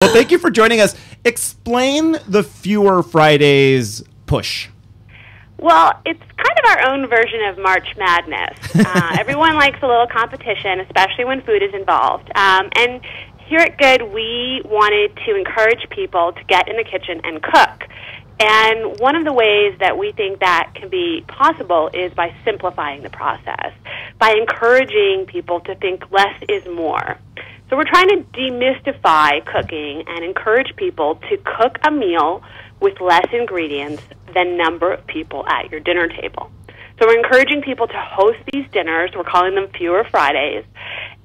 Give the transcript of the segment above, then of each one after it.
Well, thank you for joining us. Explain the Fewer Fridays push. Well, it's kind of our own version of March Madness. Everyone likes a little competition, especially when food is involved. And here at Good, we wanted to encourage people to get in the kitchen and cook. And one of the ways that we think that can be possible is by simplifying the process, by encouraging people to think less is more. So we're trying to demystify cooking and encourage people to cook a meal with less ingredients than number of people at your dinner table. So we're encouraging people to host these dinners. We're calling them Fewer Fridays.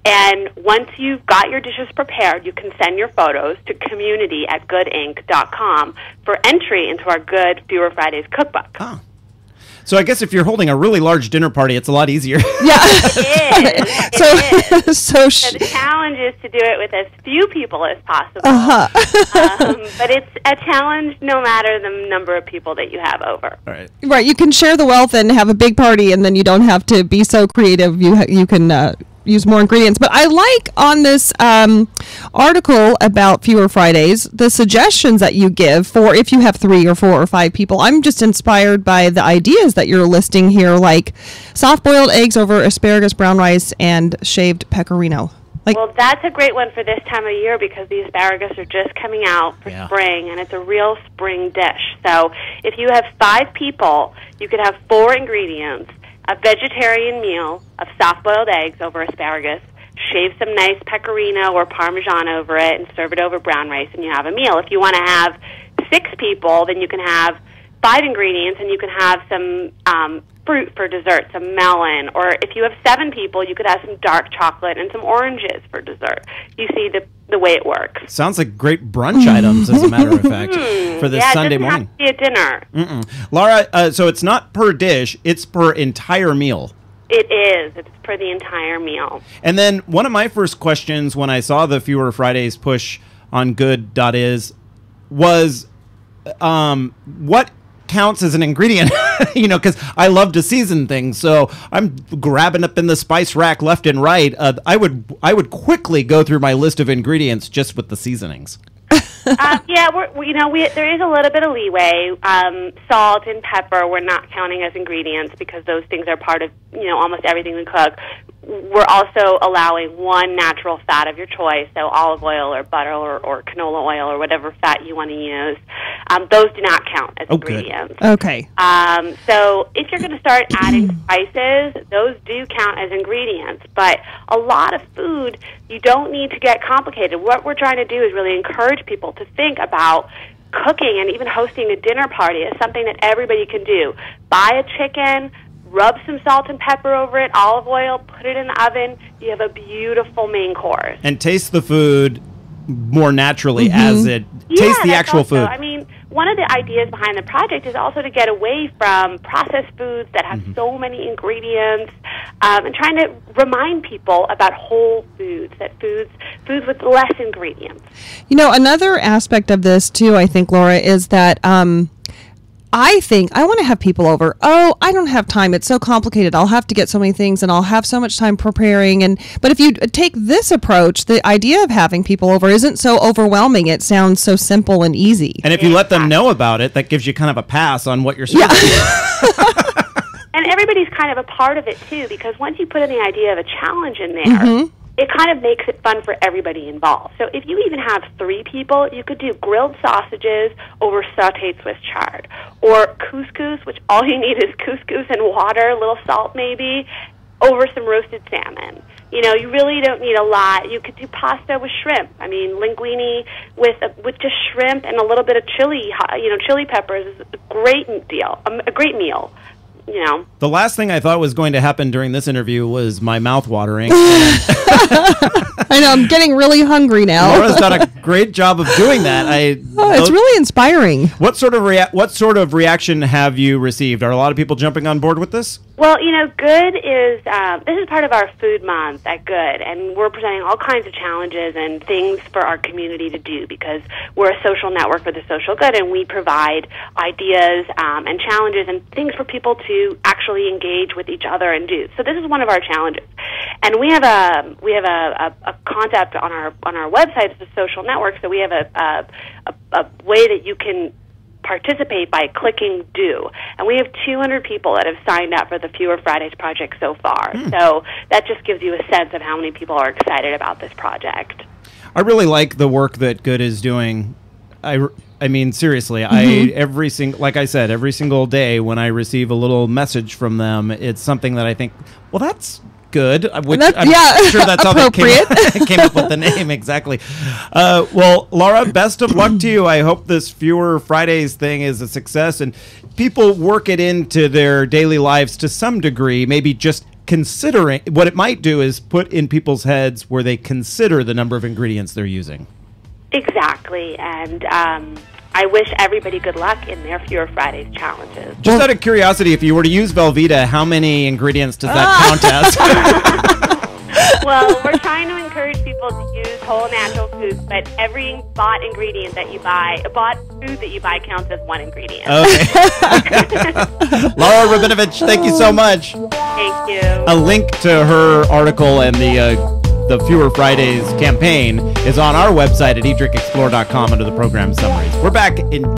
And once you've got your dishes prepared, you can send your photos to community@goodinc.com for entry into our Good Fewer Fridays cookbook. Oh. So I guess if you're holding a really large dinner party, it's a lot easier. Yeah. It is. So the challenge is to do it with as few people as possible. But it's a challenge no matter the number of people that you have over. All right. Right. You can share the wealth and have a big party, and then you don't have to be so creative. You can use more ingredients. But I like on this article about Fewer Fridays, the suggestions that you give for if you have 3 or 4 or 5 people. I'm just inspired by the ideas that you're listing here, like soft-boiled eggs over asparagus, brown rice, and shaved pecorino. Well, that's a great one for this time of year because the asparagus are just coming out for spring, and it's a real spring dish. So if you have 5 people, you could have 4 ingredients: a vegetarian meal of soft-boiled eggs over asparagus, shave some nice pecorino or Parmesan over it, and serve it over brown rice, and you have a meal. If you want to have 6 people, then you can have 5 ingredients, and you can have some fruit for dessert, some melon. Or if you have 7 people, you could have some dark chocolate and some oranges for dessert. You see the way it works. Sounds like great brunch items, as a matter of fact, for this Sunday morning. Yeah, it doesn't have to be a dinner. Lara, so it's not per dish, it's per entire meal. It is. It's for the entire meal. And then one of my first questions when I saw the Fewer Fridays push on Good.is was what counts as an ingredient? You know, because I love to season things, so I'm grabbing up in the spice rack left and right. I would quickly go through my list of ingredients just with the seasonings. Yeah, there is a little bit of leeway. Salt and pepper we're not counting as ingredients because those things are part of almost everything we cook. We're also allowing 1 natural fat of your choice, so olive oil or butter or canola oil or whatever fat you want to use. Those do not count as ingredients. Good. Okay. So if you're going to start adding spices, those do count as ingredients. But a lot of food, you don't need to get complicated. What we're trying to do is really encourage people to think about cooking and even hosting a dinner party as something that everybody can do. Buy a chicken, rub some salt and pepper over it, olive oil, put it in the oven. You have a beautiful main course. And taste the food more naturally as it tastes the actual food. I mean, one of the ideas behind the project is also to get away from processed foods that have so many ingredients and trying to remind people about whole foods, that foods with less ingredients. You know, another aspect of this, too, I think, Laura, is that I think I want to have people over. Oh, I don't have time. It's so complicated. I'll have to get so many things and I'll have so much time preparing. But if you take this approach, the idea of having people over isn't so overwhelming. It sounds so simple and easy. And if you let them know about it, that gives you kind of a pass on what you're serving. And everybody's kind of a part of it, too, because once you put in the idea of a challenge in there, it kind of makes it fun for everybody involved. So if you even have 3 people, you could do grilled sausages over sautéed Swiss chard, or couscous, which all you need is couscous and water, a little salt maybe, over some roasted salmon. You know, you really don't need a lot. You could do pasta with shrimp. I mean, linguine with just shrimp and a little bit of chili, chili peppers is a great deal, a great meal. The last thing I thought was going to happen during this interview was my mouth watering. I know, I'm getting really hungry now. Laura's done a great job of doing that. It's really inspiring. What sort of reaction have you received? Are a lot of people jumping on board with this? Well, Good is, this is part of our food month at Good, and we're presenting all kinds of challenges and things for our community to do because we're a social network for the social good, and we provide ideas and challenges and things for people to actually engage with each other and do. So this is one of our challenges. And we have a concept on our website. It's a social network, so we have a way that you can participate by clicking do. And we have 200 people that have signed up for the Fewer Fridays project so far. So that just gives you a sense of how many people are excited about this project. I really like the work that Good is doing. I mean, seriously, like I said, every single day when I receive a little message from them, it's something that I think, well, that's good. Which I'm sure that's how they came up with the name. Exactly. Well, Lara, best of luck to you. I hope this Fewer Fridays thing is a success and people work it into their daily lives to some degree, maybe just considering. What it might do is put in people's heads where they consider the number of ingredients they're using. Exactly. And I wish everybody good luck in their Fewer Fridays challenges. Just out of curiosity, if you were to use Velveeta, how many ingredients does that count as? Well, we're trying to encourage people to use whole natural foods, but every bought food that you buy counts as one ingredient. Okay. Lara Rabinovitch, thank you so much. Thank you. A link to her article and the Fewer Fridays campaign is on our website at edrickexplore.com under the program summaries. We're back in